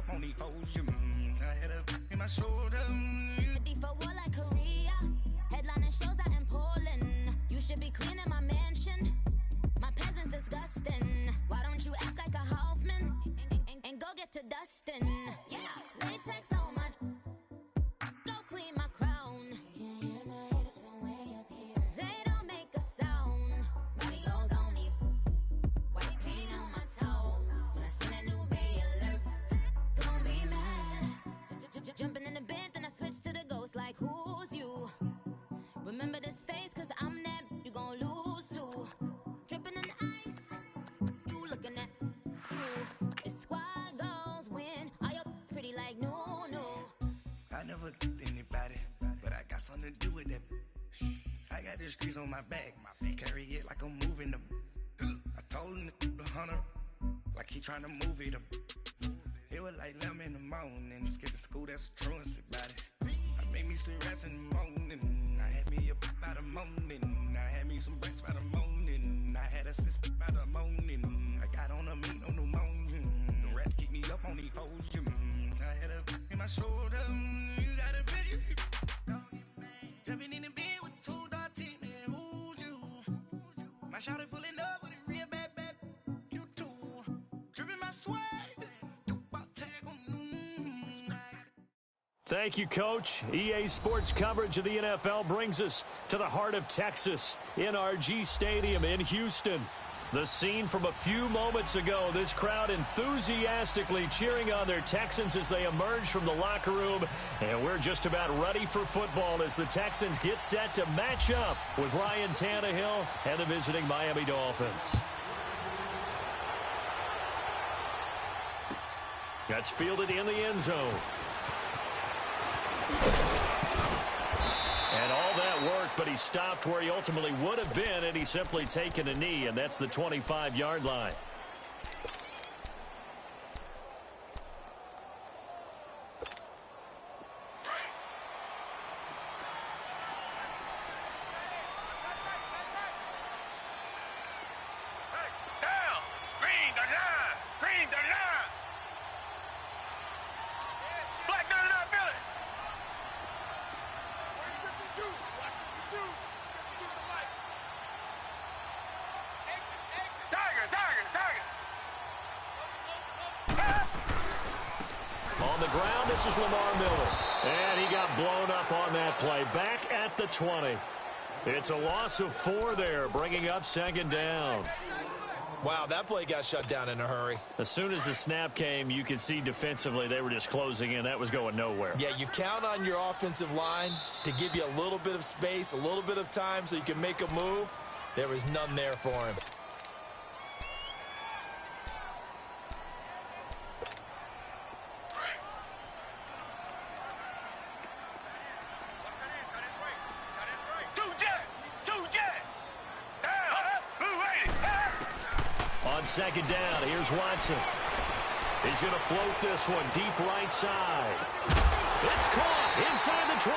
up on these hoes. I had a in my shoulder. Ready for war like Korea. Headlining shows out in Poland. You should be cleaning my mansion. My peasants disgusting. Why don't you act like a Hoffman and go get to dustin'? Yeah, latex on my. Go clean my crown. Can't hear my haters from way up here. They don't make a sound. Money goes on these. White paint on my toes. When I send a new Bay alert, gonna be mad. Jumping in the bed, then I switch to the ghost like who's you? Remember this face, cause I'm that you gon' lose too. Dripping in the ice, you looking at you. If squad goals win, are you pretty like no, no? I never anybody, but I got something to do with that. I got the streets on my back, carry it like I'm moving them. I told him to 100, like he trying to move it up. It was like 11 in the morning, skipping school, that's the truancy about it. I made me some rats in the morning, I had me up by the morning. I had me some breaks by the morning, I had a sis by the morning. I got on a meat on the morning, the rats keep me up on these hoes. I had a in my shoulder, you got a bitch. Jumping in the bed with 2 dots in there, who's you? My shawty pulling up with a real bad, you too. Dripping my swag. Thank you, Coach. EA Sports coverage of the NFL brings us to the heart of Texas, NRG Stadium in Houston. The scene from a few moments ago, this crowd enthusiastically cheering on their Texans as they emerge from the locker room. And we're just about ready for football as the Texans get set to match up with Ryan Tannehill and the visiting Miami Dolphins. That's fielded in the end zone. And all that worked, but he stopped where he ultimately would have been, and he's simply taken a knee, and that's the 25-yard line. On the ground, this is Lamar Miller. And he got blown up on that play. Back at the 20. It's a loss of 4 there, bringing up second down. Wow, that play got shut down in a hurry. As soon as the snap came, you could see defensively they were just closing in. That was going nowhere. Yeah, you count on your offensive line to give you a little bit of space, a little bit of time so you can make a move. There was none there for him. Second down, here's Watson. He's going to float this one deep right side. It's caught inside the 25.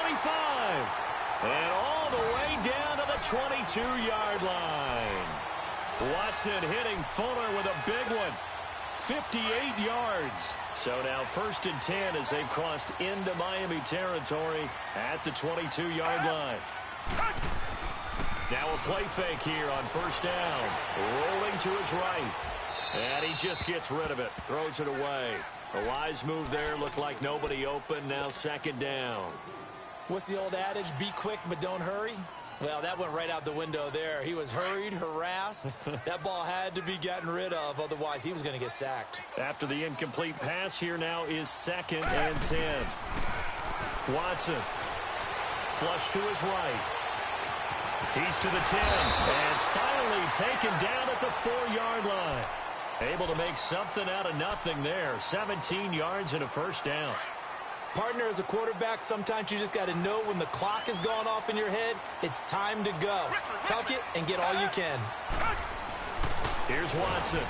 And all the way down to the 22-yard line. Watson hitting Fuller with a big one. 58 yards. So now 1st and 10 as they've crossed into Miami territory at the 22-yard line. Now a play fake here on 1st down. Rolling to his right. And he just gets rid of it. Throws it away. A wise move there. Looked like nobody open. Now 2nd down. What's the old adage? Be quick, but don't hurry. Well, that went right out the window there. He was hurried, harassed. That ball had to be gotten rid of. Otherwise, he was going to get sacked. After the incomplete pass, here now is 2nd and 10. Watson. Flush to his right. He's to the 10. And finally taken down at the 4-yard line. Able to make something out of nothing there. 17 yards and a 1st down. Partner, as a quarterback, sometimes you just got to know when the clock is going off in your head, it's time to go. Tuck it and get all you can. Here's Watson.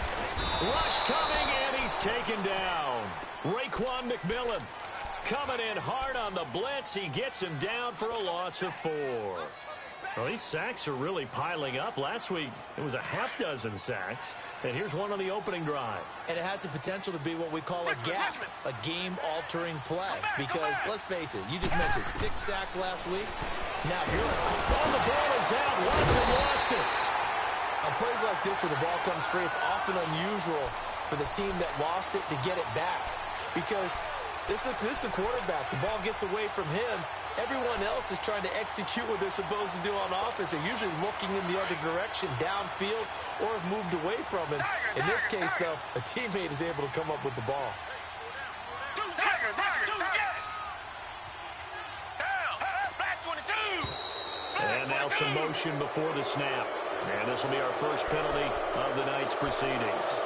Rush coming, and he's taken down. Raekwon McMillan coming in hard on the blitz. He gets him down for a loss of 4. Well, these sacks are really piling up. Last week, it was a half dozen sacks. And here's one on the opening drive. And it has the potential to be what we call a gap, a game-altering play. Because, let's face it, you just mentioned 6 sacks last week. Now, here the ball is out. Watson lost it. On plays like this where the ball comes free, it's often unusual for the team that lost it to get it back. Because this is the quarterback. The ball gets away from him. Everyone else is trying to execute what they're supposed to do on offense. They're usually looking in the other direction, downfield, or have moved away from him. In this case, though, a teammate is able to come up with the ball. And now some motion before the snap. And this will be our first penalty of the night's proceedings.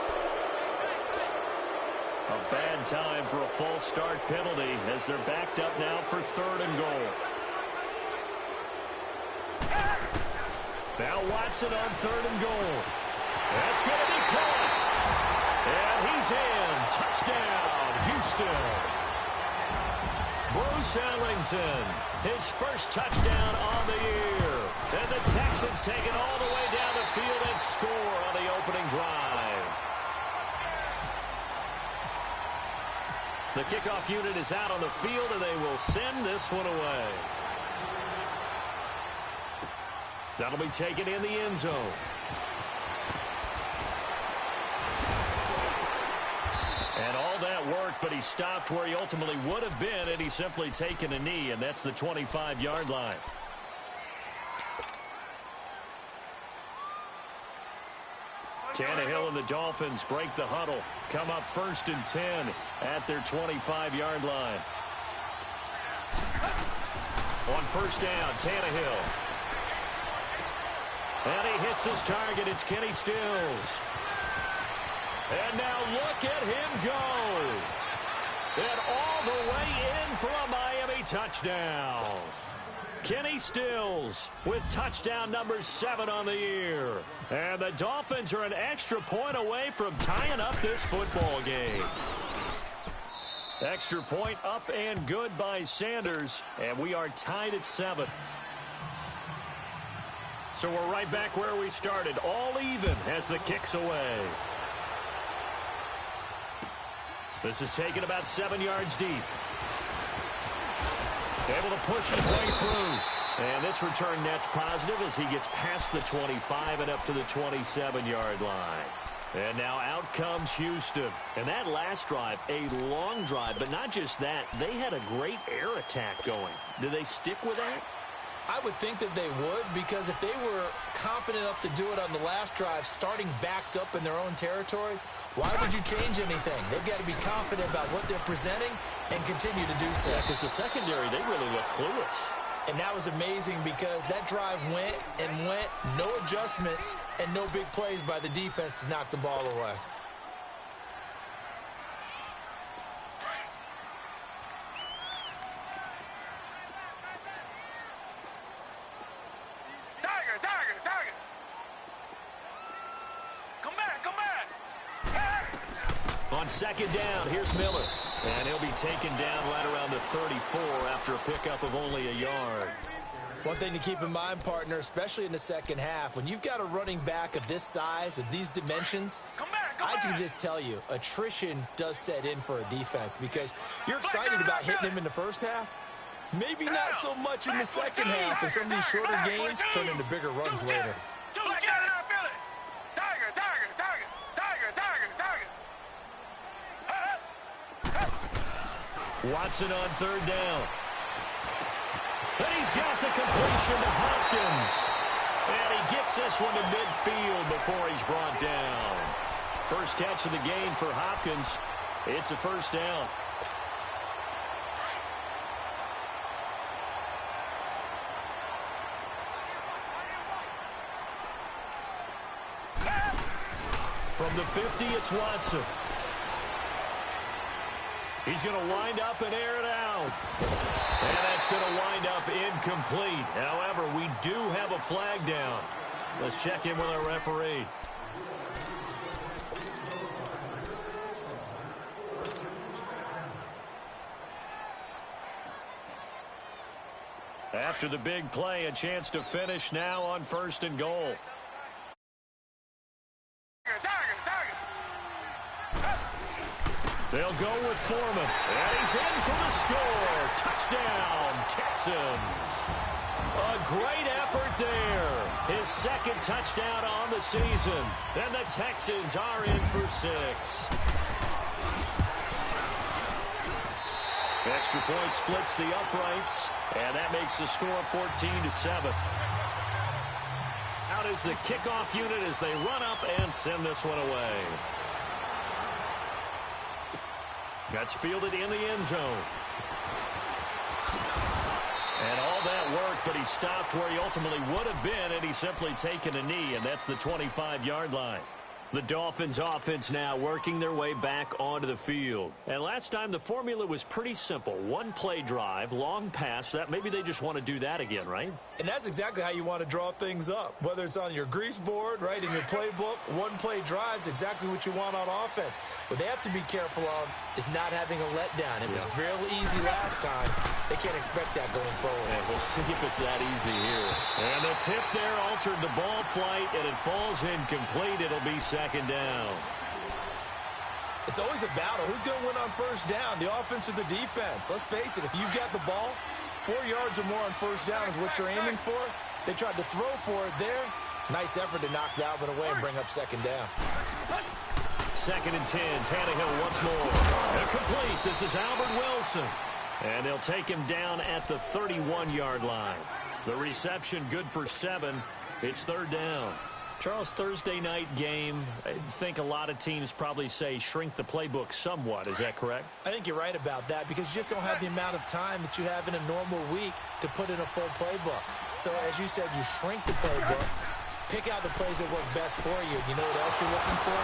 A bad time for a false start penalty as they're backed up now for 3rd and goal. Now Watson on 3rd and goal. That's going to be caught. And he's in. Touchdown, Houston. Bruce Ellington, his first touchdown on the year. And the Texans take it all the way down the field and score on the opening drive. The kickoff unit is out on the field, and they will send this one away. That'll be taken in the end zone. And all that worked, but he stopped where he ultimately would have been had he simply taken a knee, and that's the 25-yard line. Tannehill and the Dolphins break the huddle. Come up 1st and 10 at their 25-yard line. On 1st down, Tannehill. And he hits his target. It's Kenny Stills. And now look at him go. And all the way in for a Miami touchdown. Kenny Stills with touchdown number 7 on the year. And the Dolphins are an extra point away from tying up this football game. Extra point up and good by Sanders. And we are tied at 7. So we're right back where we started. All even as the kick's away. This is taken about 7 yards deep. Able to push his way through. And this return net's positive as he gets past the 25 and up to the 27-yard line. And now out comes Houston. And that last drive, a long drive, but not just that. They had a great air attack going. Do they stick with that? I would think that they would, because if they were confident enough to do it on the last drive, starting backed up in their own territory, why would you change anything? They've got to be confident about what they're presenting and continue to do so. Yeah, because the secondary, they really look clueless. And that was amazing because that drive went and went, no adjustments, and no big plays by the defense to knock the ball away. On 2nd down, here's Miller. And he'll be taken down right around the 34 after a pickup of only a yard. One thing to keep in mind, partner, especially in the second half, when you've got a running back of this size, of these dimensions, I can just tell you, attrition does set in for a defense because you're excited about hitting him in the first half. Maybe not so much in the second half, and some of these shorter gains turn into bigger runs later. Watson on 3rd down. And he's got the completion to Hopkins. And he gets this one to midfield before he's brought down. First catch of the game for Hopkins. It's a 1st down. From the 50, it's Watson. He's going to wind up and air it out. And that's going to wind up incomplete. However, we do have a flag down. Let's check in with our referee. After the big play, a chance to finish now on 1st and goal. They'll go with Foreman, and he's in for the score. Touchdown, Texans. A great effort there. His 2nd touchdown on the season. And the Texans are in for 6. Extra point splits the uprights, and that makes the score 14-7. Out is the kickoff unit as they run up and send this one away. That's fielded in the end zone. And all that work, but he stopped where he ultimately would have been, and he's simply taken a knee, and that's the 25-yard line. The Dolphins offense now working their way back onto the field. And last time the formula was pretty simple. 1 play drive, long pass. That maybe they just want to do that again, right? And that's exactly how you want to draw things up. Whether it's on your grease board, right, in your playbook, 1 play drive is exactly what you want on offense. What they have to be careful of is not having a letdown. It was real easy last time. They can't expect that going forward. And we'll see if it's that easy here. And the tip there altered the ball flight, and it falls incomplete. It'll be 2nd down. It's always a battle. Who's going to win on 1st down, the offense or the defense? Let's face it, if you've got the ball, 4 yards or more on 1st down is what you're aiming for. They tried to throw for it there. Nice effort to knock that one away and bring up 2nd down. 2nd and 10. Tannehill once more. They're complete. This is Albert Wilson. And they'll take him down at the 31-yard line. The reception good for 7. It's 3rd down. Charles, Thursday night game, I think a lot of teams probably say shrink the playbook somewhat. Is that correct? I think you're right about that because you just don't have the amount of time that you have in a normal week to put in a full playbook. So, as you said, you shrink the playbook, pick out the plays that work best for you. You know what else you're looking for?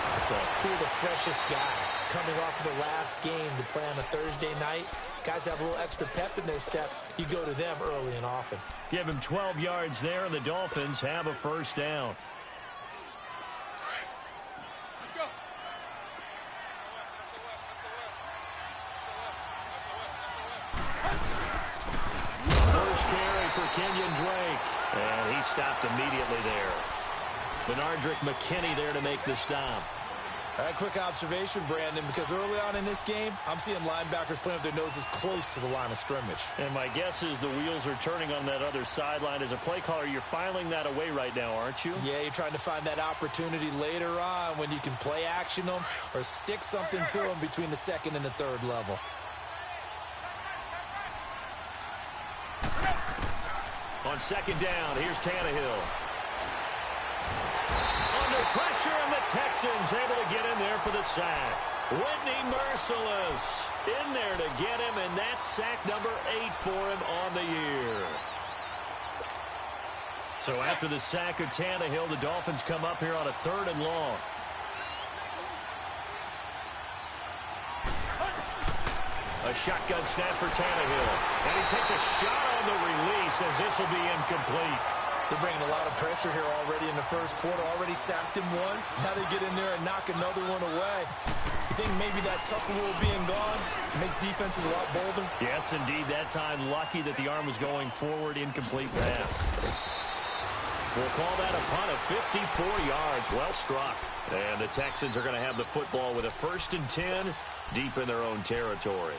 Who are the freshest guys coming off of the last game to play on a Thursday night? Guys have a little extra pep in their step. You go to them early and often. Give him 12 yards there, and the Dolphins have a 1st down. Kenyon Drake, and he stopped immediately there. Benardrick McKinney there to make the stop. All right, quick observation, Brandon, because early on in this game, I'm seeing linebackers playing with their noses close to the line of scrimmage. And my guess is the wheels are turning on that other sideline. As a play caller, you're filing that away right now, aren't you? Yeah, you're trying to find that opportunity later on when you can play action them or stick something to them between the 2nd and the 3rd level. On 2nd down, here's Tannehill. Under pressure, and the Texans able to get in there for the sack. Whitney Merciless in there to get him, and that's sack number 8 for him on the year. So after the sack of Tannehill, the Dolphins come up here on a 3rd and long. A shotgun snap for Tannehill. And he takes a shot on the release as this will be incomplete. They're bringing a lot of pressure here already in the 1st quarter. Already sacked him once. Now they get in there and knock another one away. You think maybe that Tucker rule being gone makes defenses a lot bolder? Yes, indeed. That time, lucky that the arm was going forward. Incomplete pass. We'll call that a punt of 54 yards. Well struck. And the Texans are going to have the football with a 1st and 10 deep in their own territory.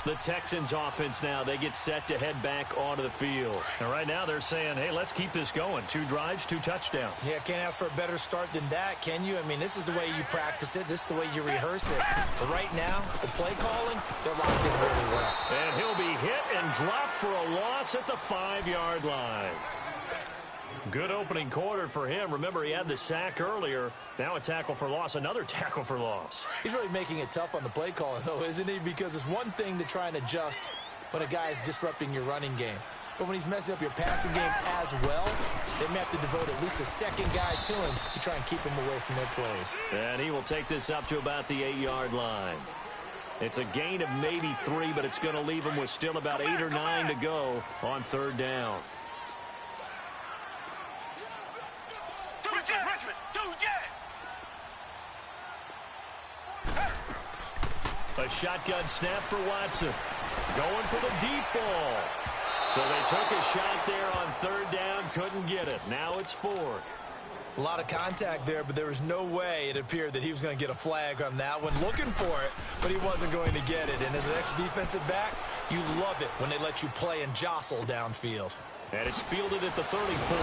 The Texans offense now, they get set to head back onto the field. And right now they're saying, hey, let's keep this going. 2 drives, 2 touchdowns. Yeah, can't ask for a better start than that, can you? I mean, this is the way you practice it. This is the way you rehearse it. But right now, the play calling, they're locked in really well. And he'll be hit and dropped for a loss at the 5-yard line. Good opening quarter for him. Remember, he had the sack earlier. Now a tackle for loss, another tackle for loss. He's really making it tough on the play caller, though, isn't he? Because it's one thing to try and adjust when a guy is disrupting your running game. But when he's messing up your passing game as well, they may have to devote at least a 2nd guy to him to try and keep him away from their plays. And he will take this up to about the 8-yard line. It's a gain of maybe 3, but it's going to leave him with still about 8 or 9 to go on 3rd down. A shotgun snap for Watson. Going for the deep ball. So they took a shot there on third down, couldn't get it. Now it's fourth. A lot of contact there, but there was no way it appeared that he was going to get a flag on that one. Looking for it, but he wasn't going to get it. And as an ex-defensive back, you love it when they let you play and jostle downfield. And it's fielded at the 34.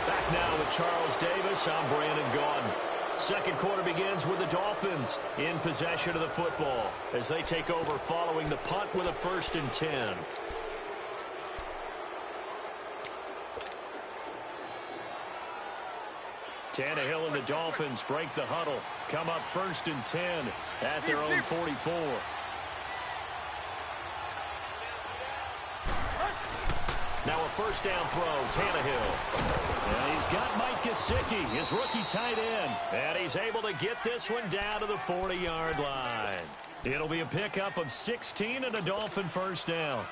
Back now with Charles Davis. I'm Brandon Gaudin. Second quarter begins with the Dolphins in possession of the football as they take over following the punt with a 1st and 10. Tannehill and the Dolphins break the huddle. Come up 1st and 10 at their own 44. Now a 1st down throw, Tannehill. And he's got Mike Gesicki, his rookie tight end. And he's able to get this one down to the 40-yard line. It'll be a pickup of 16 and a Dolphin 1st down.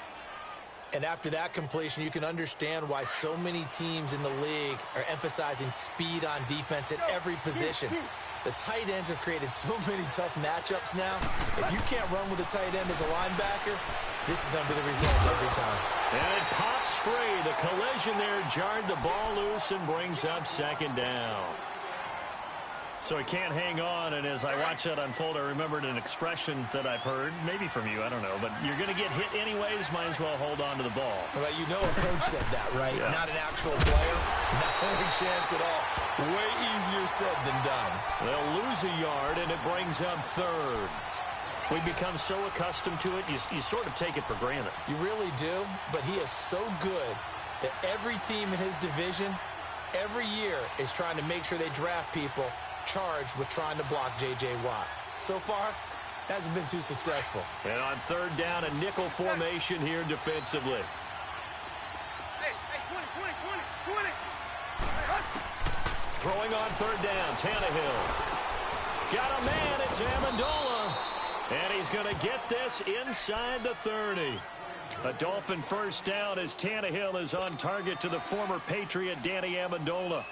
And after that completion, you can understand why so many teams in the league are emphasizing speed on defense at every position. The tight ends have created so many tough matchups now. If you can't run with a tight end as a linebacker, this is going to be the result every time. And it pops free. The collision there jarred the ball loose and brings up 2nd down. So he can't hang on, and as I watch that unfold, I remembered an expression that I've heard, maybe from you, I don't know, but you're going to get hit anyways, might as well hold on to the ball. Well, you know a coach said that, right? Yeah. Not an actual player. Not a chance at all. Way easier said than done. They'll lose a yard, and it brings up 3rd. We become so accustomed to it, you sort of take it for granted. You really do, but he is so good that every team in his division, every year, is trying to make sure they draft people charged with trying to block J.J. Watt. So far, hasn't been too successful. And on 3rd down, a nickel formation here defensively. Hey, 20. Throwing on 3rd down, Tannehill. Got a man, it's Amendola. And he's going to get this inside the 30. A Dolphin 1st down as Tannehill is on target to the former Patriot Danny Amendola.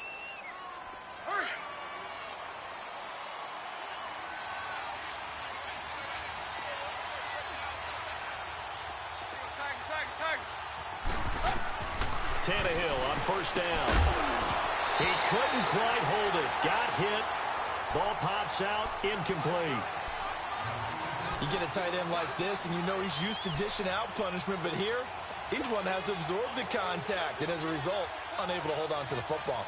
Tannehill on 1st down. He couldn't quite hold it. Got hit. Ball pops out. Incomplete. You get a tight end like this, and you know he's used to dishing out punishment, but here, he's one that has to absorb the contact, and as a result, unable to hold on to the football.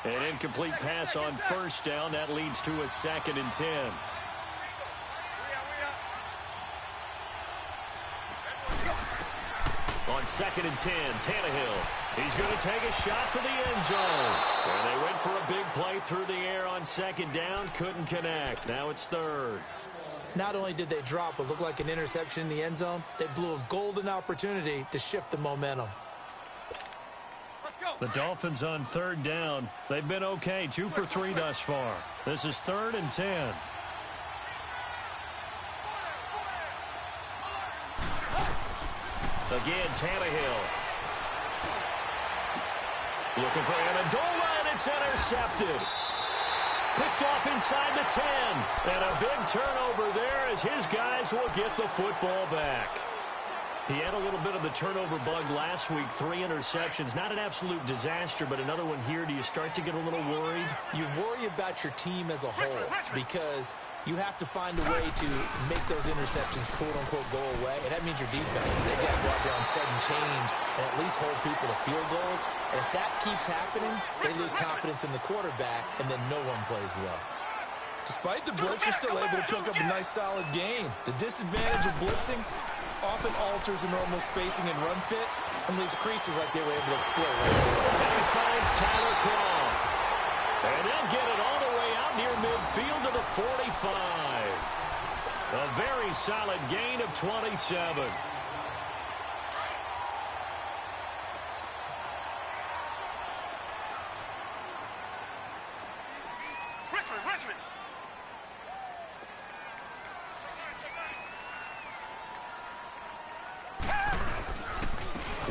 An incomplete pass on 1st down. That leads to a 2nd and 10. On 2nd and 10, Tannehill. He's going to take a shot for the end zone. And they went for a big play through the air on 2nd down. Couldn't connect. Now it's 3rd. Not only did they drop what looked like an interception in the end zone, they blew a golden opportunity to shift the momentum. The Dolphins on 3rd down. They've been okay, 2 for 3 thus far. This is 3rd and 10. Again, Tannehill. Looking for Amendola, and it's intercepted. Picked off inside the 10. And a big turnover there as his guys will get the football back. He had a little bit of the turnover bug last week, 3 interceptions. Not an absolute disaster, but another one here. Do you start to get a little worried? You worry about your team as a whole because you have to find a way to make those interceptions, quote-unquote, go away. And that means your defense. They've got to go out there on sudden change and at least hold people to field goals. And if that keeps happening, they lose confidence in the quarterback, and then no one plays well. Despite the blitz, they're still able to pick up a nice, solid game. The disadvantage of blitzing often alters the normal spacing and run fits and leaves creases like they were able to exploit. And he finds Tyler Croft. And they'll get it all the way out near midfield to the 45. A very solid gain of 27. Richmond.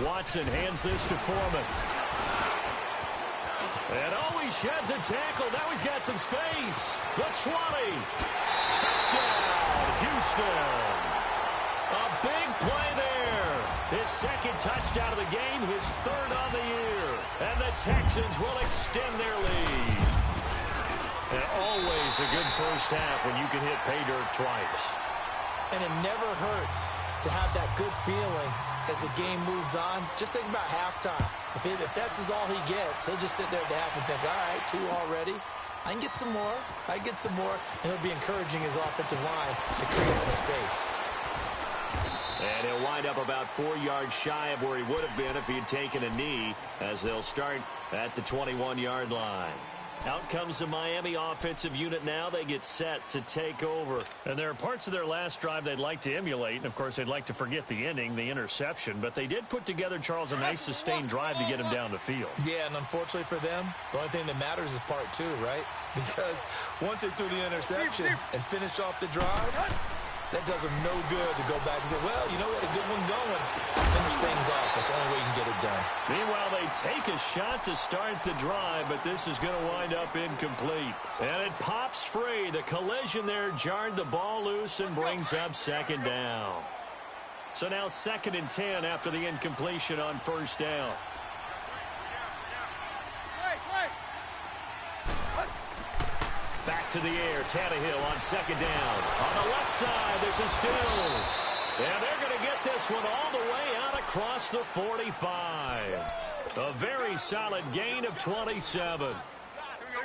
Watson hands this to Foreman. And oh, he sheds a tackle. Now he's got some space. The 20. Touchdown, Houston. A big play there. His second touchdown of the game, his third of the year. And the Texans will extend their lead. And always a good first half when you can hit pay dirt twice. And it never hurts to have that good feeling as the game moves on. Just think about halftime. If that's all he gets, he'll just sit there at the half and think, all right, 2 already. I can get some more. I can get some more. And he'll be encouraging his offensive line to create some space. And he'll wind up about 4 yards shy of where he would have been if he had taken a knee, as they'll start at the 21-yard line. Out comes the Miami offensive unit now. They get set to take over. And there are parts of their last drive they'd like to emulate. And, of course, they'd like to forget the ending, the interception. But they did put together, Charles, a nice sustained drive to get him down the field. Yeah, and unfortunately for them, the only thing that matters is part 2, right? Because once they threw the interception and finished off the drive, that does them no good to go back and say, well, you know, we had a good one going. Finish things off. That's the only way you can get it done. Meanwhile, they take a shot to start the drive, but this is going to wind up incomplete. And it pops free. The collision there jarred the ball loose and brings up second down. So now 2nd and 10 after the incompletion on first down. Back to the air, Tannehill on 2nd down. On the left side, this is Stills. And they're going to get this one all the way out across the 45. A very solid gain of 27.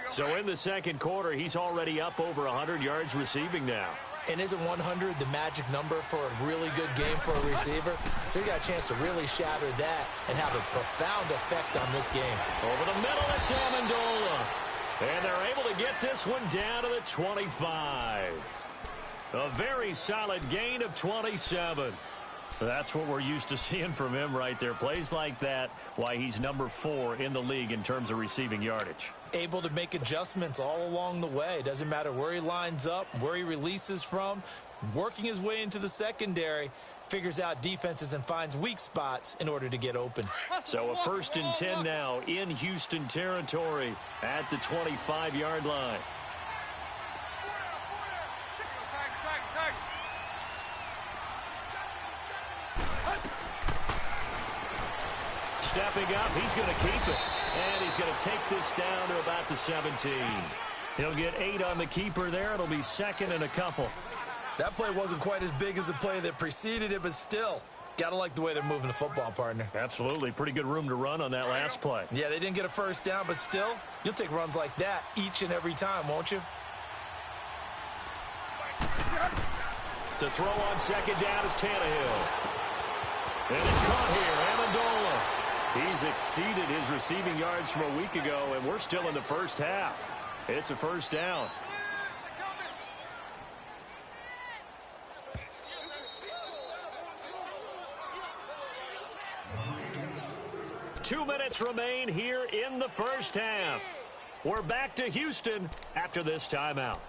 So in the second quarter, he's already up over 100 yards receiving now. And isn't 100 the magic number for a really good game for a receiver? So he got a chance to really shatter that and have a profound effect on this game. Over the middle, it's Amendola. And they're able to get this one down to the 25. A very solid gain of 27. That's what we're used to seeing from him right there. Plays like that, why he's number 4 in the league in terms of receiving yardage. Able to make adjustments all along the way. Doesn't matter where he lines up, where he releases from. Working his way into the secondary. Figures out defenses and finds weak spots in order to get open. So a 1st and 10 now in Houston territory at the 25-yard line. Stepping up, he's going to keep it. And he's going to take this down to about the 17. He'll get 8 on the keeper there. It'll be 2nd and a couple. That play wasn't quite as big as the play that preceded it, but still, got to like the way they're moving the football, partner. Absolutely. Pretty good room to run on that last play. Yeah, they didn't get a first down, but still, you'll take runs like that each and every time, won't you? To throw on 2nd down is Tannehill. And it's caught here, Amendola. He's exceeded his receiving yards from a week ago, and we're still in the first half. It's a first down. 2 minutes remain here in the first half. We're back to Houston after this timeout.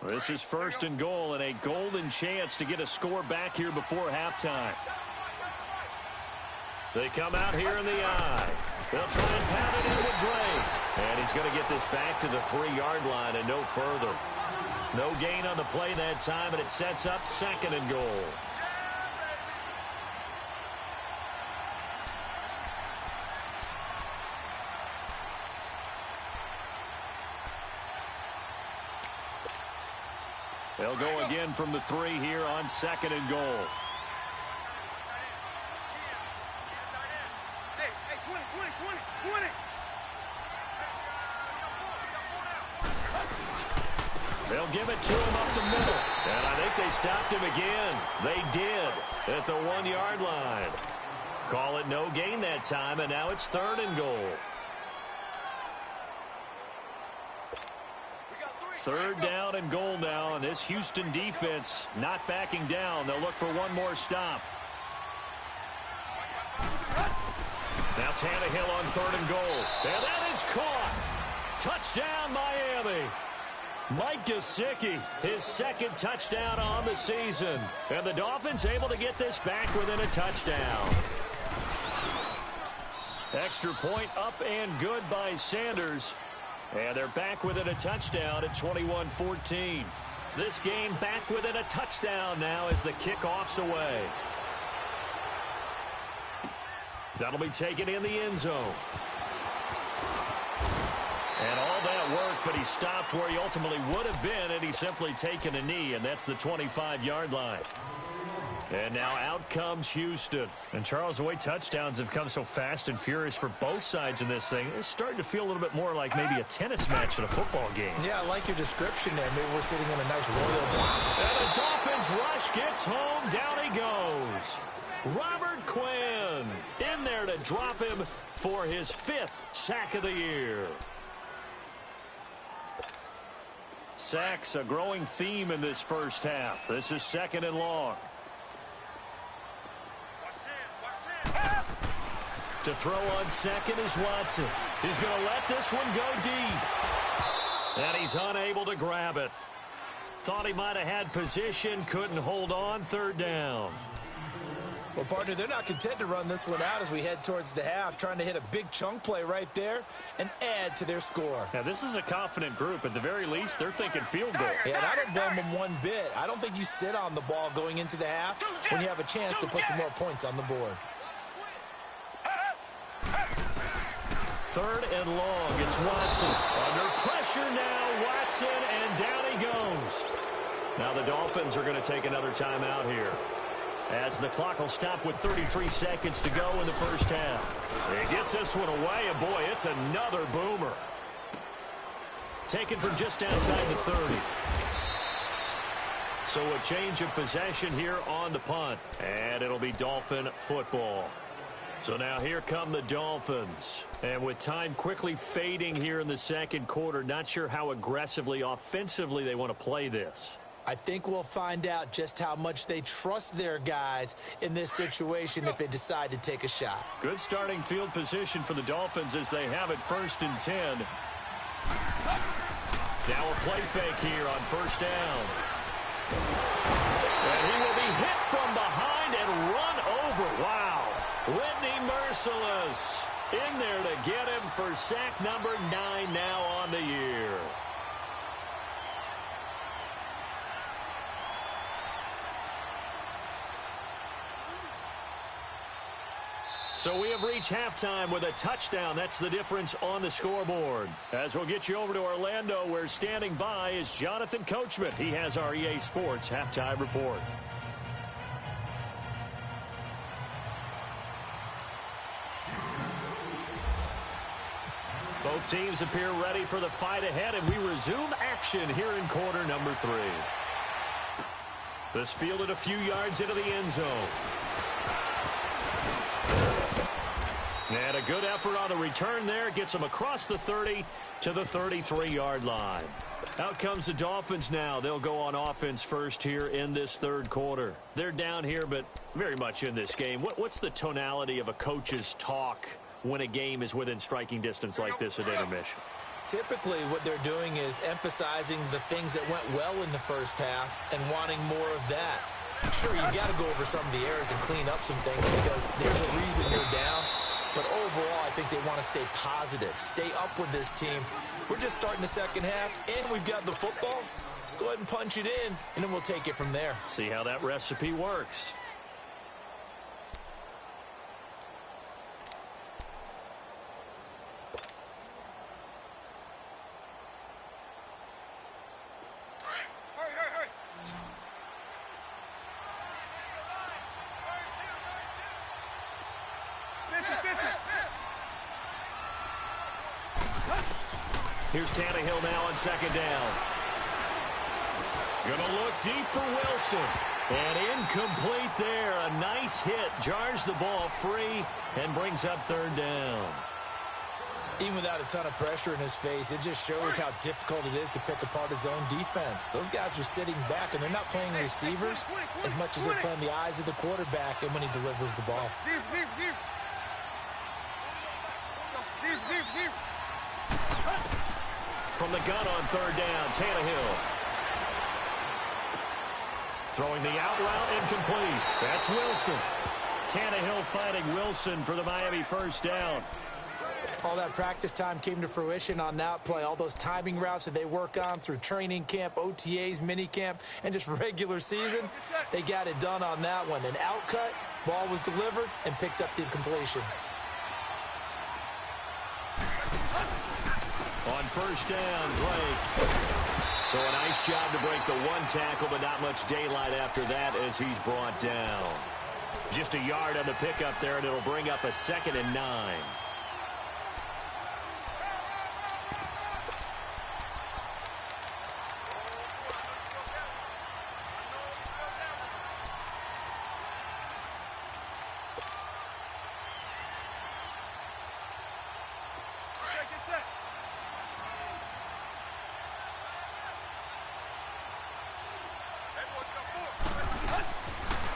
This is 1st and goal and a golden chance to get a score back here before halftime. They come out here in the eye. They'll try and pound it in with Drake. And he's going to get this back to the 3-yard line and no further. No gain on the play that time, and it sets up 2nd and goal. They'll go again from the 3 here on 2nd and goal. Hey, 20. They'll give it to him up the middle. And I think they stopped him again. They did at the 1-yard line. Call it no gain that time, and now it's 3rd and goal. 3rd down and goal now, and this Houston defense not backing down. They'll look for one more stop. Now Tannehill on 3rd and goal. And that is caught. Touchdown, Miami. Mike Gesicki, his second touchdown on the season. And the Dolphins able to get this back within a touchdown. Extra point up and good by Sanders. And they're back within a touchdown at 21-14. This game back within a touchdown now as the kickoff's away. That'll be taken in the end zone. And all that work, but he stopped where he ultimately would have been, and he's simply taken a knee, and that's the 25-yard line. And now out comes Houston. And Charles, the way touchdowns have come so fast and furious for both sides in this thing, it's starting to feel a little bit more like maybe a tennis match in a football game. Yeah, I like your description there. Maybe we're sitting in a nice royal block. And the Dolphins rush gets home. Down he goes. Robert Quinn in there to drop him for his 5th sack of the year. Sacks, a growing theme in this first half. This is 2nd and long. To throw on second is Watson. He's going to let this one go deep. And he's unable to grab it. Thought he might have had position, couldn't hold on, 3rd down. Well, partner, they're not content to run this one out as we head towards the half, trying to hit a big chunk play right there and add to their score. Now, this is a confident group. At the very least, they're thinking field goal. Yeah, and I don't blame them one bit. I don't think you sit on the ball going into the half when you have a chance to put some more points on the board. 3rd and long. It's Watson. Under pressure now. Watson, and down he goes. Now the Dolphins are going to take another timeout here, as the clock will stop with 33 seconds to go in the first half. He gets this one away, and boy, it's another boomer. Taken from just outside the 30. So a change of possession here on the punt, and it'll be Dolphin football. So now here come the Dolphins. And with time quickly fading here in the second quarter, not sure how aggressively, offensively they want to play this. I think we'll find out just how much they trust their guys in this situation if they decide to take a shot. Good starting field position for the Dolphins as they have it 1st and 10. Now a play fake here on 1st down. And he will be hit from behind and run over. Wow. Whitney Merciless in there to get him for sack number 9 now on the year. So we have reached halftime with a touchdown. That's the difference on the scoreboard. As we'll get you over to Orlando, where standing by is Jonathan Coachman. He has our EA Sports halftime report. Both teams appear ready for the fight ahead, and we resume action here in quarter number 3. This fielded a few yards into the end zone. And a good effort on the return there. Gets them across the 30 to the 33-yard line. Out comes the Dolphins now. They'll go on offense first here in this 3rd quarter. They're down here, but very much in this game. What's the tonality of a coach's talk when a game is within striking distance like this at intermission? Typically, what they're doing is emphasizing the things that went well in the first half and wanting more of that. Sure, you got to go over some of the errors and clean up some things because there's a reason you're down. But overall, I think they want to stay positive, stay up with this team. We're just starting the second half, and we've got the football. Let's go ahead and punch it in, and then we'll take it from there. See how that recipe works. Here's Tannehill now on 2nd down. Gonna look deep for Wilson. And incomplete there. A nice hit. Jars the ball free and brings up 3rd down. Even without a ton of pressure in his face, it just shows how difficult it is to pick apart his own defense. Those guys are sitting back, and they're not playing receivers as much as they're playing the eyes of the quarterback and when he delivers the ball. from the gun on third down. Tannehill. Throwing the out route, incomplete. That's Wilson. Tannehill fighting Wilson for the Miami first down. All that practice time came to fruition on that play. All those timing routes that they work on through training camp, OTAs, minicamp, and just regular season, they got it done on that one. An outcut, ball was delivered, and picked up the completion. On first down, Drake. So a nice job to break the one tackle, but not much daylight after that as he's brought down. Just a yard on the pickup there, and it'll bring up a 2nd and 9.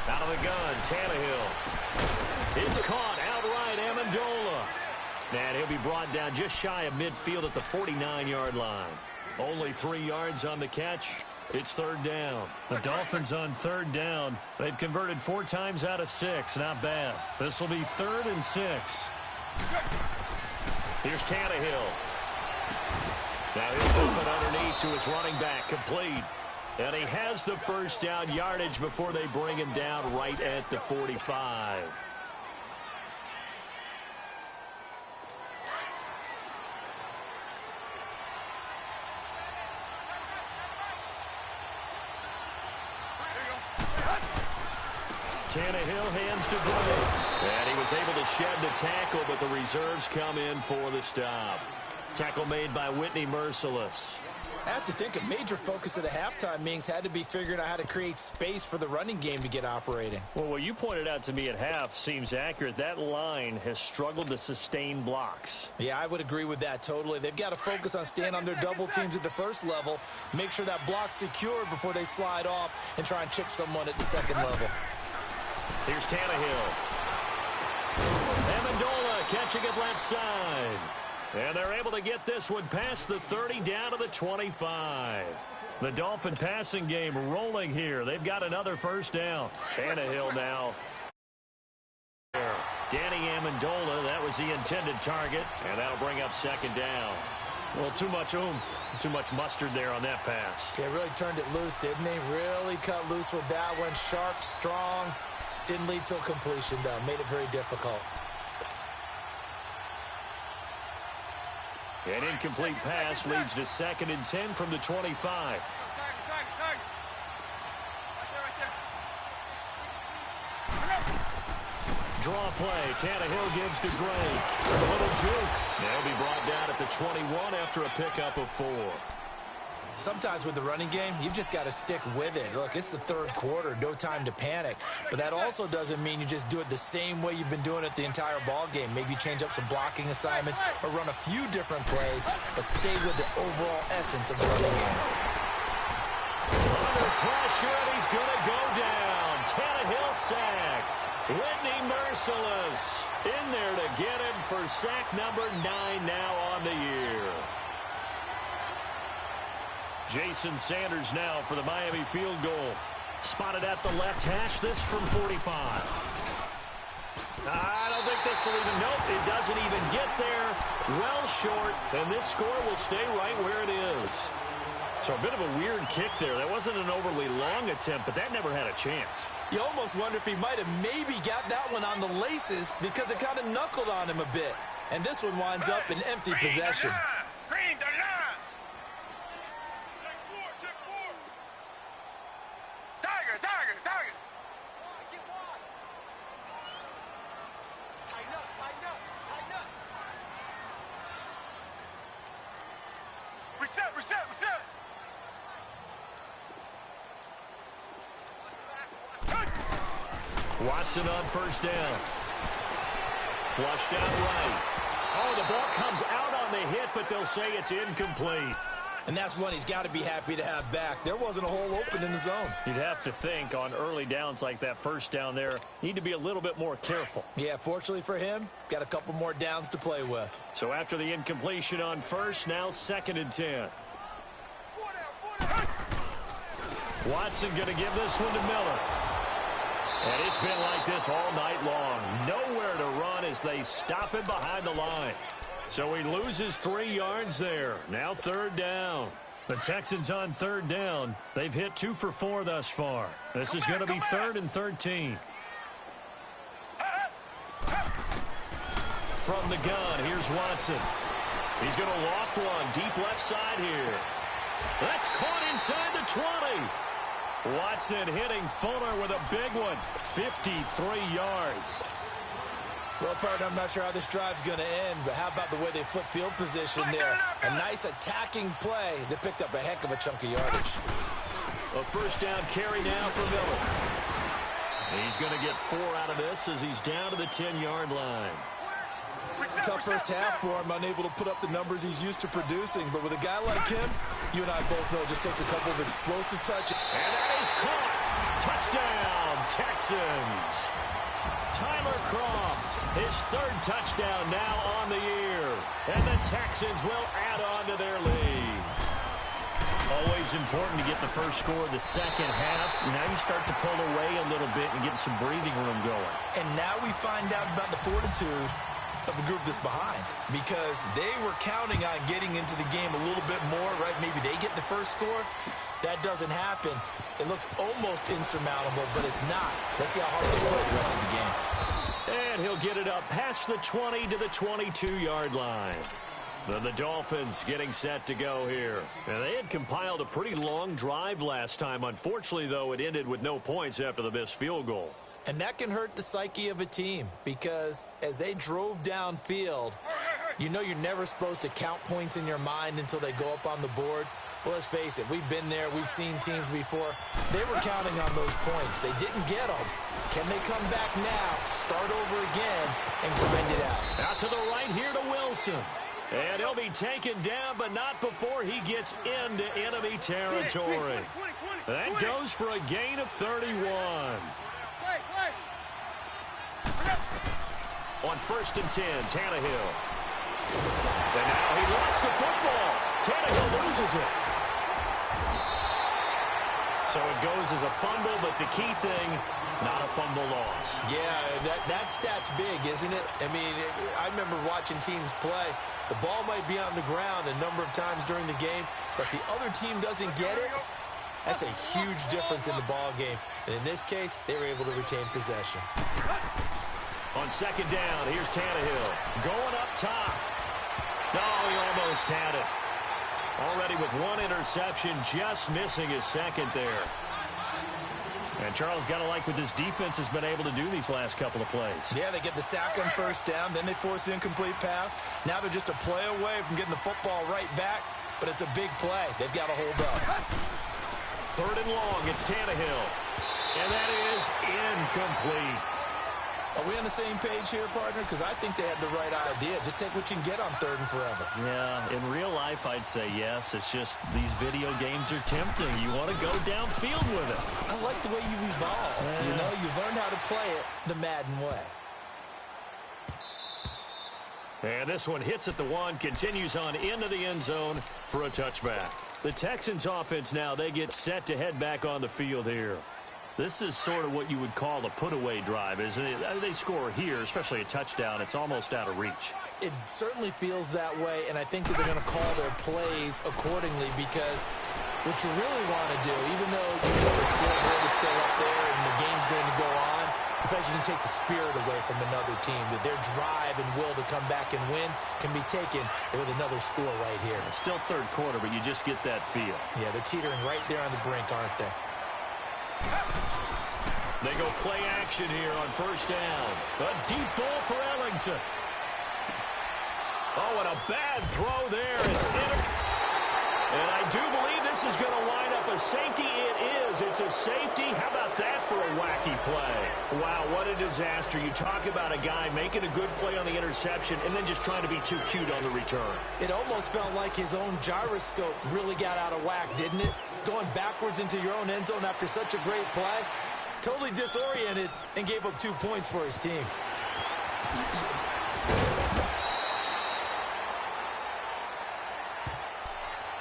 Out of the gun, Tannehill. It's caught outright, Amendola. And he'll be brought down just shy of midfield at the 49-yard line. Only 3 yards on the catch. It's third down. The Dolphins on third down. They've converted 4 times out of 6. Not bad. This will be 3rd and 6. Here's Tannehill. Now he'll dump it underneath to his running back. Complete. And he has the first down yardage before they bring him down right at the 45. Tannehill hands to Drake. And he was able to shed the tackle, but the reserves come in for the stop. Tackle made by Whitney Merciless. I have to think a major focus of the halftime meetings had to be figuring out how to create space for the running game to get operating. Well, what you pointed out to me at half seems accurate. That line has struggled to sustain blocks. Yeah, I would agree with that totally. They've got to focus on staying on their double teams at the first level, make sure that block's secured before they slide off and try and chip someone at the second level. Here's Tannehill. Amendola catching it left side. And they're able to get this one past the 30 down to the 25. The Dolphin passing game rolling here. They've got another first down. Tannehill now. Danny Amendola, that was the intended target, and that'll bring up 2nd down. Well, too much oomph, too much mustard there on that pass. Yeah, really turned it loose, didn't he? Really cut loose with that one. Sharp, strong. Didn't lead to a completion, though. Made it very difficult. An incomplete pass leads to 2nd and 10 from the 25. Draw play. Tannehill gives to Drake. A little juke. They'll be brought down at the 21 after a pickup of 4. Sometimes with the running game, you've just got to stick with it. Look, it's the 3rd quarter, no time to panic. But that also doesn't mean you just do it the same way you've been doing it the entire ball game. Maybe change up some blocking assignments or run a few different plays, but stay with the overall essence of the running game. Under pressure, and he's going to go down. Tannehill sacked. Whitney Merciless in there to get him for sack number 9 now on the year. Jason Sanders now for the Miami field goal. Spotted at the left hash, this from 45. I don't think this will even, nope, it doesn't even get there. Well short, and this score will stay right where it is. So a bit of a weird kick there. That wasn't an overly long attempt, but that never had a chance. You almost wonder if he might have maybe got that one on the laces because it kind of knuckled on him a bit. And this one winds up in empty possession. Green the line. Tiger. Tighten up. Reset. Watson on first down. Flushed out right. Oh, the ball comes out on the hit, but they'll say it's incomplete. And that's one he's got to be happy to have back. There wasn't a hole open in the zone. You'd have to think on early downs like that first down there, need to be a little bit more careful. Yeah, fortunately for him, got a couple more downs to play with. So after the incompletion on first, now 2nd and 10. Watson going to give this one to Miller. And it's been like this all night long. Nowhere to run as they stop him behind the line. So he loses 3 yards there. Now 3rd down. The Texans on 3rd down. They've hit 2 for 4 thus far. This is going to be 3rd and 13. From the gun, here's Watson. He's going to loft one deep left side here. That's caught inside the 20. Watson hitting Fuller with a big one. 53 yards. Well, partner, I'm not sure how this drive's going to end, but how about the way they flip field position there? A nice attacking play that picked up a heck of a chunk of yardage. A first down carry now for Miller. He's going to get 4 out of this as he's down to the 10-yard line. Tough first half for him, unable to put up the numbers he's used to producing. But with a guy like him, you and I both know it just takes a couple of explosive touches. And that is caught. Touchdown, Texans. Tyler Kroft, his 3rd touchdown now on the year. And the Texans will add on to their lead. Always important to get the first score of the second half. Now you start to pull away a little bit and get some breathing room going. And now we find out about the fortitude of the group that's behind, because they were counting on getting into the game a little bit more, right? Maybe they get the first score. That doesn't happen. It looks almost insurmountable, but it's not. Let's see how hard they play the rest of the game. And he'll get it up past the 20 to the 22-yard line. Then the Dolphins getting set to go here. And they had compiled a pretty long drive last time. Unfortunately, though, it ended with no points after the missed field goal. And that can hurt the psyche of a team, because as they drove downfield, you know you're never supposed to count points in your mind until they go up on the board. Well, let's face it, we've been there. We've seen teams before. They were counting on those points. They didn't get them. Can they come back now, start over again, and grind it out? Out to the right here to Wilson. And he'll be taken down, but not before he gets into enemy territory. That goes for a gain of 31. On 1st and 10, Tannehill. And now he lost the football. Tannehill loses it. So it goes as a fumble, but the key thing, not a fumble loss. Yeah, that stat's big, isn't it? I mean, I remember watching teams play. The ball might be on the ground a number of times during the game, but the other team doesn't get it. That's a huge difference in the ball game. And in this case, they were able to retain possession. On 2nd down, here's Tannehill. Going up top. No, he almost had it. Already with 1 interception, just missing his 2nd there. And Charles, got to like what this defense has been able to do these last couple of plays. Yeah, they get the sack on 1st down, then they force the incomplete pass. Now they're just a play away from getting the football right back, but it's a big play. They've got to hold up. 3rd and long, it's Tannehill. And that is incomplete. Are we on the same page here, partner? Because I think they had the right idea. Just take what you can get on 3rd and forever. Yeah, in real life, I'd say yes. It's just these video games are tempting. You want to go downfield with it. I like the way you've evolved. Yeah. You know, you've learned how to play it the Madden way. And this one hits at the 1, continues on into the end zone for a touchback. The Texans offense now, they get set to head back on the field here. This is sort of what you would call a put-away drive, isn't it? They score here, especially a touchdown. It's almost out of reach. It certainly feels that way, and I think that they're going to call their plays accordingly, because what you really want to do, even though you know the scoreboard is still up there and the game's going to go on, in fact, you can take the spirit away from another team, that their drive and will to come back and win can be taken with another score right here. It's still 3rd quarter, but you just get that feel. Yeah, they're teetering right there on the brink, aren't they? They go play action here on 1st down. A deep ball for Ellington. Oh, and a bad throw there. It's And I do believe this is going to wind up a safety. It is. It's a safety. How about that for a wacky play? Wow, what a disaster. You talk about a guy making a good play on the interception and then just trying to be too cute on the return. It almost felt like his own gyroscope really got out of whack, didn't it? Going backwards into your own end zone after such a great play. Totally disoriented and gave up 2 points for his team.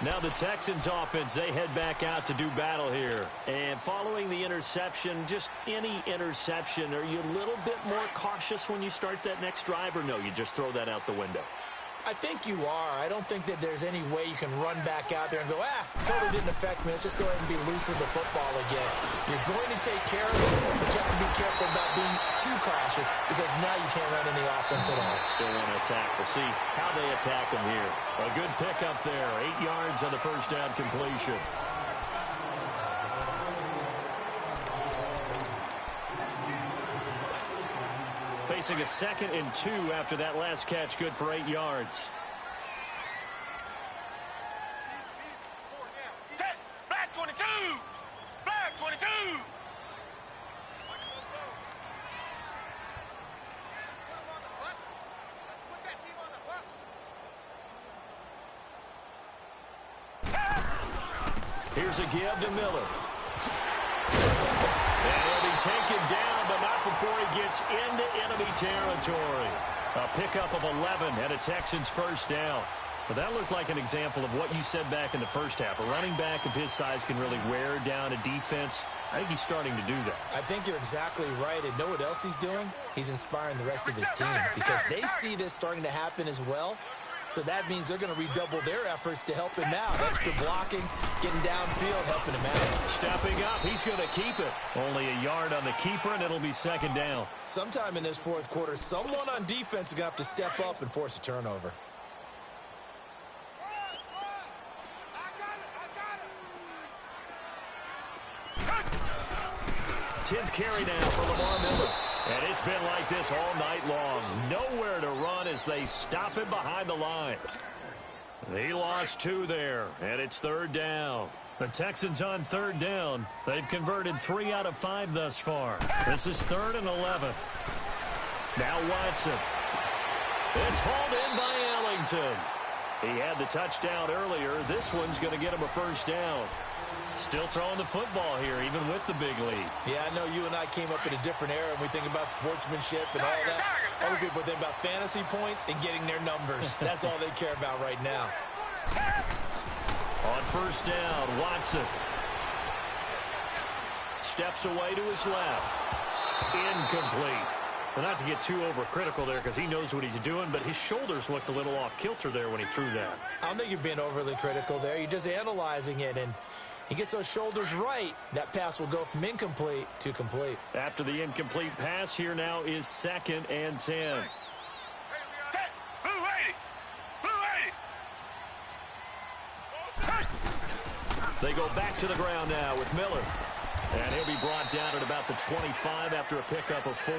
Now the Texans offense, they head back out to do battle here. And following the interception, just any interception, are you a little bit more cautious when you start that next drive, or no, you just throw that out the window? I think you are. I don't think that there's any way you can run back out there and go, totally didn't affect me. Let's just go ahead and be loose with the football again. You're going to take care of it, but you have to be careful about being too cautious because now you can't run any offense at all. Still want to attack. We'll see how they attack them here. A good pickup there. 8 yards on the first down completion. Facing a 2nd and 2 after that last catch, good for 8 yards. Black 22! Black 22! Here's a give to Miller. And he'll be taken down, but not before he gets into enemy territory. A pickup of 11 and a Texans first down. But that looked like an example of what you said back in the first half. A running back of his size can really wear down a defense. I think he's starting to do that. I think you're exactly right. And know what else he's doing? He's inspiring the rest of his team because they see this starting to happen as well. So that means they're going to redouble their efforts to help him out. Extra blocking, getting downfield, helping him out. Stepping up, he's going to keep it. Only a yard on the keeper, and it'll be 2nd down. Sometime in this 4th quarter, someone on defense is going to have to step up and force a turnover. 10th carry now for Lamar Miller. And it's been like this all night long. Nowhere to run as they stop him behind the line. He lost 2 there, and it's 3rd down. The Texans on 3rd down. They've converted 3 out of 5 thus far. This is 3rd and 11. Now Watson. It's hauled in by Ellington. He had the touchdown earlier. This one's going to get him a first down. Still throwing the football here, even with the big lead. Yeah, I know you and I came up in a different era, and we think about sportsmanship and all that. Other people think about fantasy points and getting their numbers. That's all they care about right now. On first down, Watson. Steps away to his left. Incomplete. Well, not to get too overcritical there because he knows what he's doing, but his shoulders looked a little off kilter there when he threw that. I don't think you're being overly critical there. You're just analyzing it, and he gets those shoulders right. That pass will go from incomplete to complete. After the incomplete pass, here now is 2nd and 10. Blue 80! Blue 80! They go back to the ground now with Miller. And he'll be brought down at about the 25 after a pickup of 4.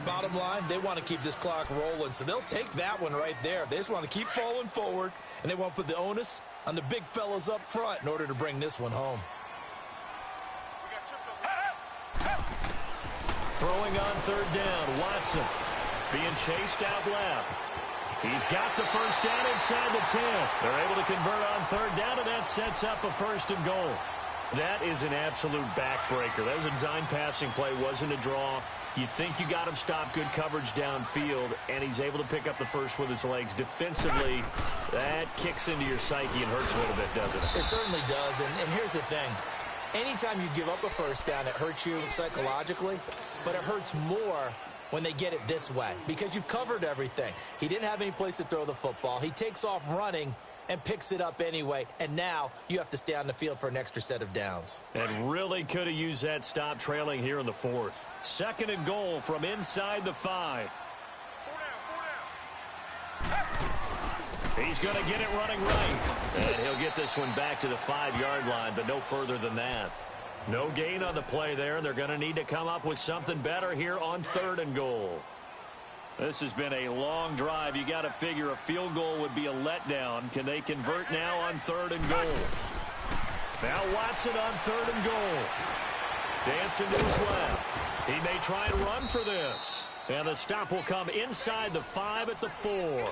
Bottom line, they want to keep this clock rolling, so they'll take that one right there. They just want to keep falling forward, and they want to put the onus on the big fellas up front in order to bring this one home. Throwing on 3rd down, Watson being chased out left. He's got the first down inside the 10. They're able to convert on 3rd down, and that sets up a 1st and goal. That is an absolute backbreaker. That was a design passing play, wasn't a draw. You think you got him stopped, good coverage downfield, and he's able to pick up the first with his legs. Defensively, that kicks into your psyche and hurts a little bit, doesn't it? It certainly does, and here's the thing. Anytime you give up a first down, it hurts you psychologically, but it hurts more when they get it this way because you've covered everything. He didn't have any place to throw the football. He takes off running and picks it up anyway, and now you have to stay on the field for an extra set of downs. And really could have used that stop trailing here in the 4th. 2nd and goal from inside the 5. He's going to get it running right. And he'll get this one back to the 5-yard line, but no further than that. No gain on the play there. They're going to need to come up with something better here on 3rd and goal. This has been a long drive. You got to figure a field goal would be a letdown. Can they convert now on 3rd and goal? Now Watson on 3rd and goal. Dancing to his left. He may try and run for this. And the stop will come inside the 5 at the 4.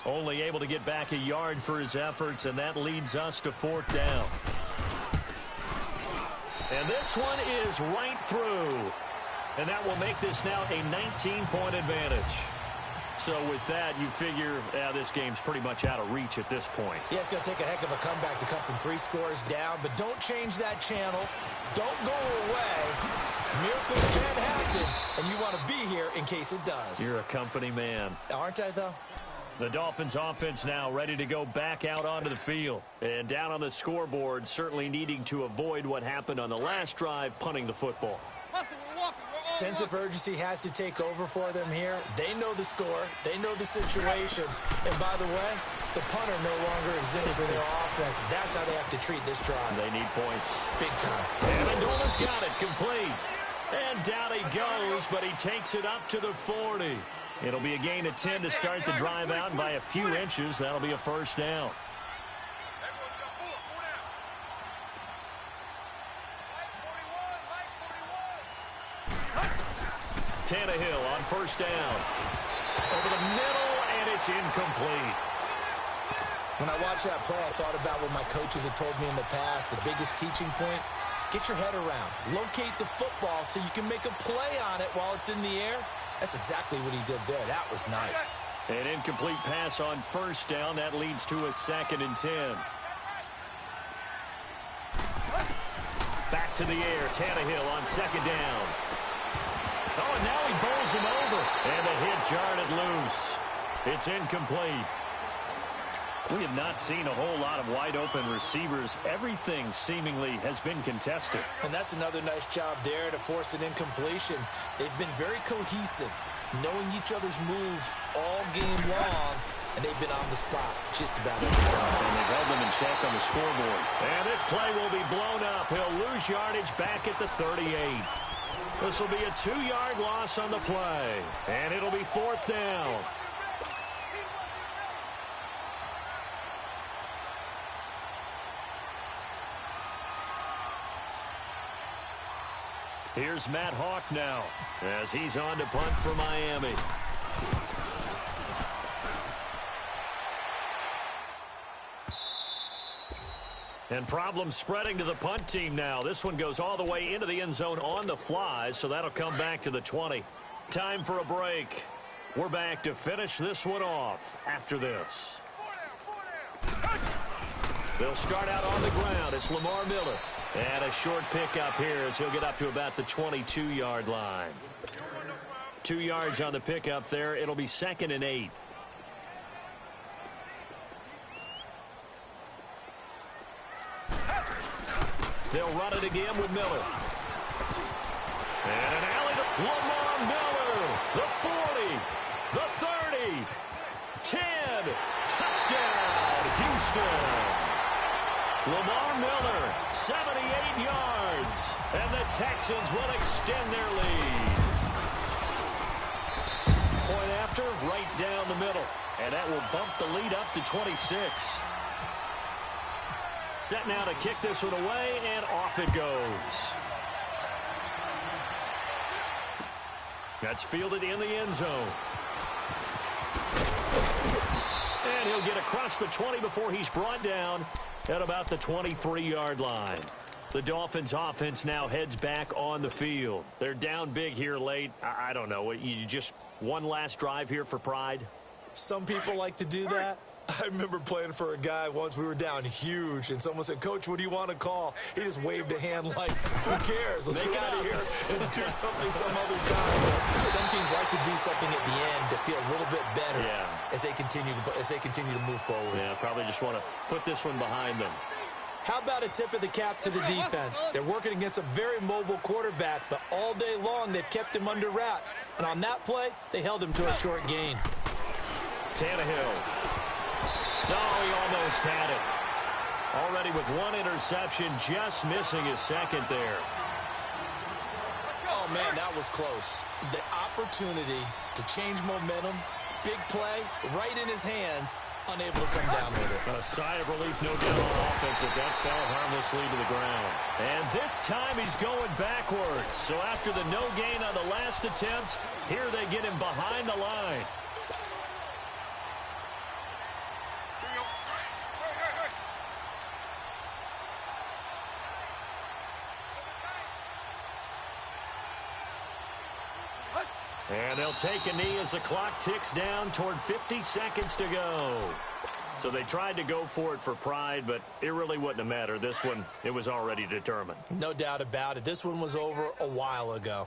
Only able to get back a yard for his efforts, and that leads us to 4th down. And this one is right through. And that will make this now a 19-point advantage. So with that, you figure this game's pretty much out of reach at this point. Yeah, it's going to take a heck of a comeback to come from 3 scores down, but don't change that channel. Don't go away. Miracles can happen, and you want to be here in case it does. You're a company man. Aren't I, though? The Dolphins offense now ready to go back out onto the field. And down on the scoreboard, certainly needing to avoid what happened on the last drive, punting the football. Sense of urgency has to take over for them here. They know the score. They know the situation. And by the way, the punter no longer exists for their offense. That's how they have to treat this drive. They need points. Big time. Amendola's got it complete. And down he goes, but he takes it up to the 40. It'll be a gain of 10 to start the drive out, and by a few inches, that'll be a 1st down. Tannehill on 1st down. Over the middle, and it's incomplete. When I watched that play, I thought about what my coaches had told me in the past. The biggest teaching point, get your head around. Locate the football so you can make a play on it while it's in the air. That's exactly what he did there. That was nice. An incomplete pass on 1st down. That leads to a 2nd and 10. Back to the air. Tannehill on 2nd down. Oh, and now he bowls him over. And the hit jarred it loose. It's incomplete. We have not seen a whole lot of wide-open receivers. Everything seemingly has been contested. And that's another nice job there to force an incompletion. They've been very cohesive, knowing each other's moves all game long, and they've been on the spot just about every time. And they've held them in check on the scoreboard. And this play will be blown up. He'll lose yardage back at the 38. This will be a 2-yard loss on the play. And it'll be 4th down. Here's Matt Hawk now as he's on to punt for Miami. And problems spreading to the punt team now. This one goes all the way into the end zone on the fly, so that'll come back to the 20. Time for a break. We're back to finish this one off after this. They'll start out on the ground. It's Lamar Miller. And a short pickup here as he'll get up to about the 22-yard line. 2 yards on the pickup there. It'll be 2nd and 8. They'll run it again with Miller. And an alley to Lamar Miller. The 40. The 30. 10. Touchdown, Houston. Lamar Miller, 78 yards. And the Texans will extend their lead. Point after, right down the middle. And that will bump the lead up to 26. Set now to kick this one away, and off it goes. That's fielded in the end zone. And he'll get across the 20 before he's brought down at about the 23-yard line. The Dolphins offense now heads back on the field. They're down big here late. I don't know. You just one last drive here for pride? Some people like to do that. I remember playing for a guy once. We were down huge, and someone said, "Coach, what do you want to call?" He just waved a hand like, "Who cares? Let's get out of here and do something some other time." Some teams like to do something at the end to feel a little bit better as they continue to move forward. Yeah, probably just want to put this one behind them. How about a tip of the cap to the defense? They're working against a very mobile quarterback, but all day long they've kept him under wraps. And on that play, they held him to a short gain. Tannehill. No, he almost had it. Already with one interception, just missing his second there. Oh, man, that was close. The opportunity to change momentum, big play, right in his hands, unable to come down with it. A sigh of relief, no doubt, on offense, that fell harmlessly to the ground. And this time he's going backwards. So after the no gain on the last attempt, here they get him behind the line. And they'll take a knee as the clock ticks down toward 50 seconds to go. So they tried to go for it for pride, but it really wouldn't have mattered. This one, it was already determined. No doubt about it. This one was over a while ago.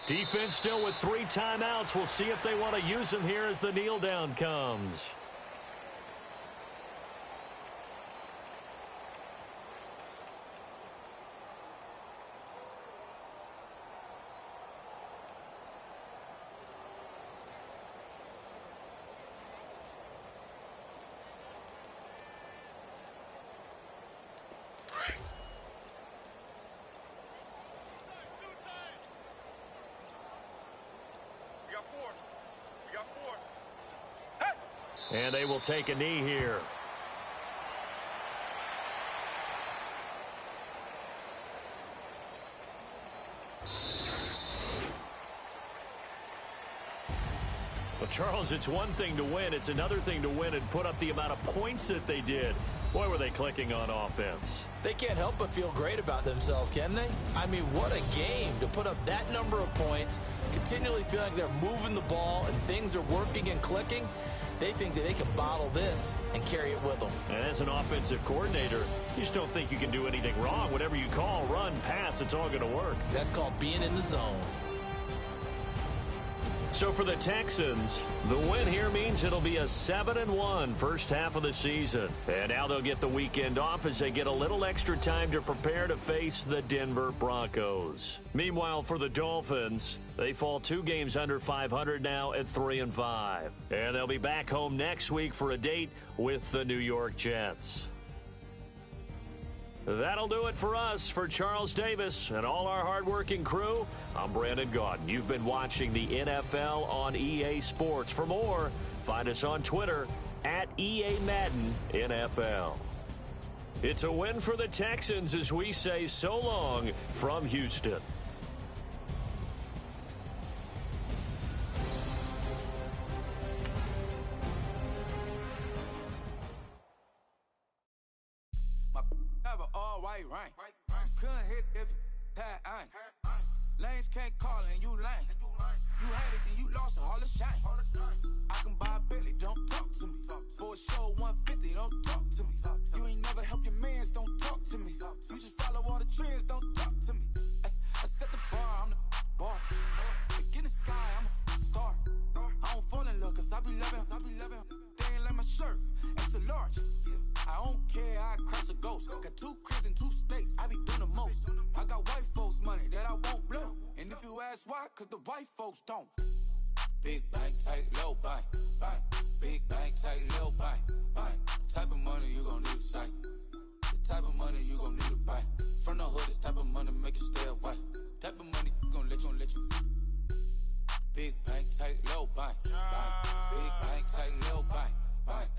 Defense still with 3 timeouts. We'll see if they want to use them here as the kneel down comes. And they will take a knee here. Well, Charles, it's one thing to win. It's another thing to win and put up the amount of points that they did. Boy, were they clicking on offense. They can't help but feel great about themselves, can they? I mean, what a game to put up that number of points, continually feeling like they're moving the ball and things are working and clicking. They think that they can bottle this and carry it with them. And as an offensive coordinator, you just don't think you can do anything wrong. Whatever you call, run, pass, it's all going to work. That's called being in the zone. So for the Texans, the win here means it'll be a 7-1 first half of the season. And now they'll get the weekend off as they get a little extra time to prepare to face the Denver Broncos. Meanwhile, for the Dolphins, they fall 2 games under 500 now at 3-5. And they'll be back home next week for a date with the New York Jets. That'll do it for us. For Charles Davis and all our hardworking crew, I'm Brandon Gaudin. You've been watching the NFL on EA Sports. For more, find us on Twitter at EA Madden NFL. It's a win for the Texans as we say so long from Houston. Right. Couldn't hit if that ain't. Lanes can't call and you lame. You had it and you lost it, all the shame. I can buy a Billy, don't talk to me. For a show 150, don't talk to me. You ain't never help your mans, don't talk to me. You just follow all the trends, don't talk to me. I set the bar, I'm the bar. Look in the sky, I'm a star. I don't fall in love cause I be loving. They ain't like my shirt, extra large. I don't care, I crash a ghost. Got 2 cribs and 2 states, I be doing the most. I got white folks money that I won't blow. And if you ask why, cause the white folks don't. Big bank, tight, low bank, bank. Big bank, tight, low bank, bank. Type of money you gon' need to sight. The type of money you gon' need to buy. From the hood, this type of money make you stay away. Type of money gon' let you. Big bank, tight, low bank, bank. Big bank, tight, low bank.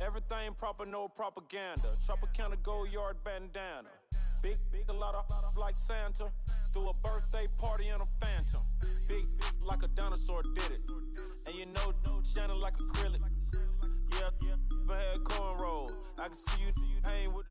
Everything proper, no propaganda. Tropicana gold yard bandana. Big, a lot of like Santa. Threw a birthday party in a phantom. Big like a dinosaur did it. And you know, shining like acrylic. Yeah, but had cornrows. I can see you hang with